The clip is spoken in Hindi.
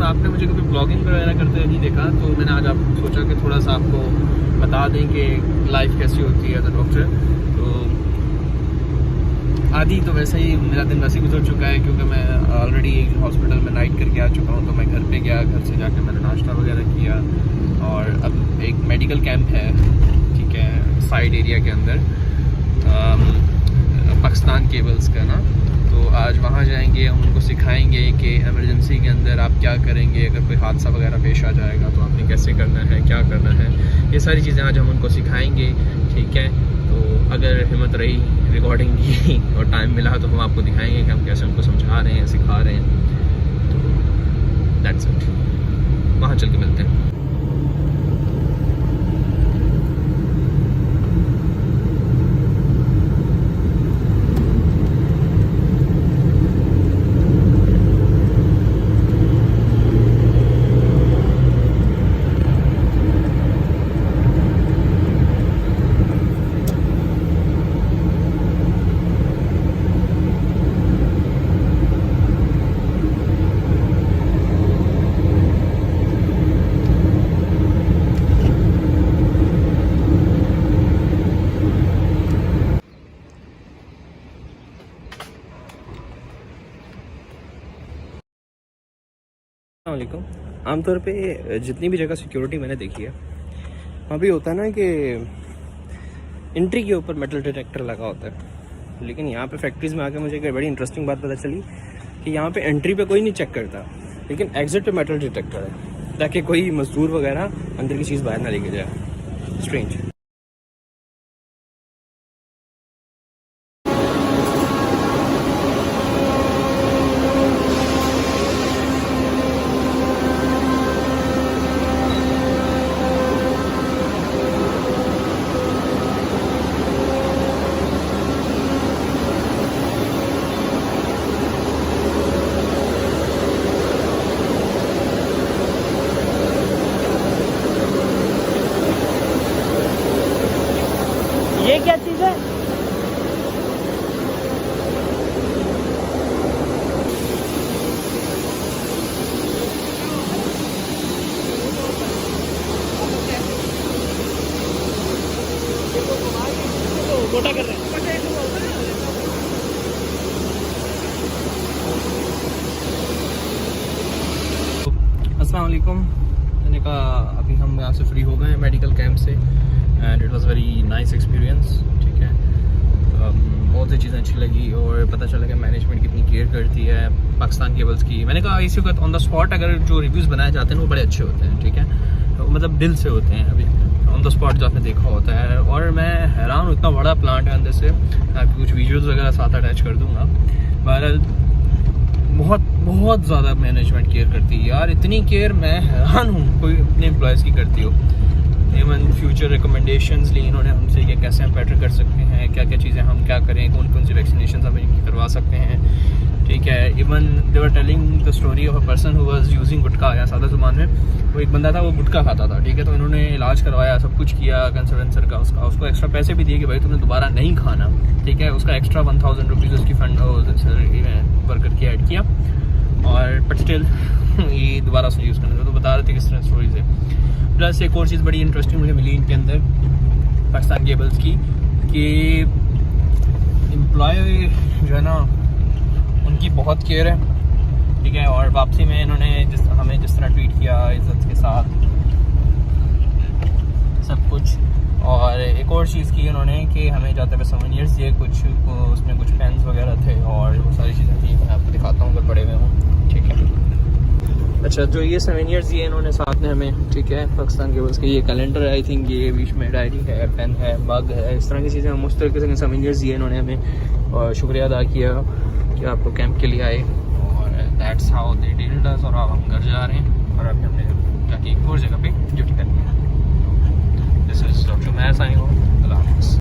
आपने मुझे कभी ब्लॉगिंग वगैरह करते नहीं देखा, तो मैंने आज आपको सोचा कि थोड़ा सा आपको बता दें कि लाइफ कैसी होती है एज अ डॉक्टर। तो आधी तो वैसे ही मेरा दिन वैसे ही गुजर चुका है, क्योंकि मैं ऑलरेडी एक हॉस्पिटल में नाइट करके आ चुका हूँ। तो मैं घर पे गया, घर से जाकर मैंने नाश्ता वगैरह किया, और अब एक मेडिकल कैंप है, ठीक है, साइड एरिया के अंदर, पाकिस्तान केबल्स का ना। तो आज वहाँ जाएंगे, हम उनको सिखाएंगे कि इमरजेंसी के अंदर आप क्या करेंगे, अगर कोई हादसा वगैरह पेश आ जाएगा तो आपने कैसे करना है, क्या करना है, ये सारी चीज़ें आज हम उनको सिखाएंगे, ठीक है। तो अगर हिम्मत रही रिकॉर्डिंग की और टाइम मिला तो हम आपको दिखाएंगे कि हम कैसे उनको समझा रहे हैं, सिखा रहे हैं। तो दैट्स इट, वहाँ चल के मिलते हैं। अस्सलामुअलैकुम। आमतौर पे जितनी भी जगह सिक्योरिटी मैंने देखी है, वहाँ भी होता है ना कि एंट्री के ऊपर मेटल डिटेक्टर लगा होता है, लेकिन यहाँ पे फैक्ट्रीज़ में आकर मुझे एक बड़ी इंटरेस्टिंग बात पता चली कि यहाँ पे एंट्री पे कोई नहीं चेक करता, लेकिन एग्जिट पे मेटल डिटेक्टर है, ताकि कोई मजदूर वगैरह अंदर की चीज़ बाहर ना लेके जाए। स्ट्रेंज। ये क्या चीज़ है? गोटा कर रहे हैं। अस्सलाम वालेकुम। मैंने कहा अभी हम यहाँ से फ्री हो गए मेडिकल कैंप से, and it was very nice experience, ठीक है। बहुत सी चीज़ें अच्छी लगी, और पता चला कि मैनेजमेंट कितनी केयर करती है पाकिस्तान केबल्स की। मैंने कहा इसी वक्त ऑन द स्पॉट अगर जो रिव्यूज़ बनाए जाते हैं वो बड़े अच्छे होते हैं, ठीक है, तो मतलब दिल से होते हैं। अभी ऑन द स्पॉट जो आपने देखा होता है, और मैं हैरान हूँ, इतना बड़ा प्लांट है अंदर से। आपकी कुछ वीडियोज़ वगैरह साथ अटैच कर दूँगा। बहरहाल बहुत ज़्यादा मैनेजमेंट केयर करती है यार, इतनी केयर मैं हैरान हूँ कोई अपने एम्प्लॉयज़ की करती हो। इवन फ्यूचर रिकमेंडेशंस ली इन्होंने हमसे कि कैसे हम बेटर कर सकते हैं, क्या क्या चीज़ें हम क्या करें, कौन कौन सी वैक्सीनेशन हम इनकी करवा सकते हैं, ठीक है। Even they were telling the story of a person who was using gutkha, या सादा ज़ुबान में वो एक बंदा था, वो गुटखा खाता था, ठीक है। तो इन्होंने इलाज करवाया, सब कुछ किया कैंसर का, उसको एक्स्ट्रा पैसे भी दिए कि भाई तुम्हें दोबारा नहीं खाना, ठीक है। उसका एक्स्ट्रा 1000 रुपीज़ उसकी फंड वर्कर की ऐड किया, और बट स्टिल ये दोबारा से यूज़ करना। तो बता रहे थे किस तरह स्टोरीज है। प्लस एक और चीज़ बड़ी इंटरेस्टिंग मुझे मिली इनके अंदर पाकिस्तान केबल्स की, कि एम्प्लॉय जो है ना उनकी बहुत केयर है, ठीक है। और वापसी में इन्होंने हमें जिस तरह ट्रीट किया इज्जत के साथ सब कुछ। और एक और चीज़ की इन्होंने कि हमें जाते हुए सोवेनियर्स दिए, कुछ उसमें कुछ पेन्स वगैरह थे, और वो सारी चीज़ें थी, मैं आपको दिखाता हूँ अगर पड़े हुए हूँ, ठीक है। अच्छा, जो ये सोवेनियर्स दिए इन्होंने साथ में हमें, ठीक है, पाकिस्तान केबल्स के ये कैलेंडर है, आई थिंक ये बीच में डायरी है, पेन है, मग है, इस तरह की चीज़ें मुख्तलिफ किस्म के सोवेनियर्स दिए इन्होंने हमें, और शुक्रिया अदा किया कि आप लोग कैंप के लिए आए। और दैट्स हाउ दे डील्ड अस। और अब हम घर जा रहे हैं, और अभी हमने जाके एक और जगह पे ड्यूटी करनी है। This is doctor Mair signing off. अल्लाह हाफ़िज़।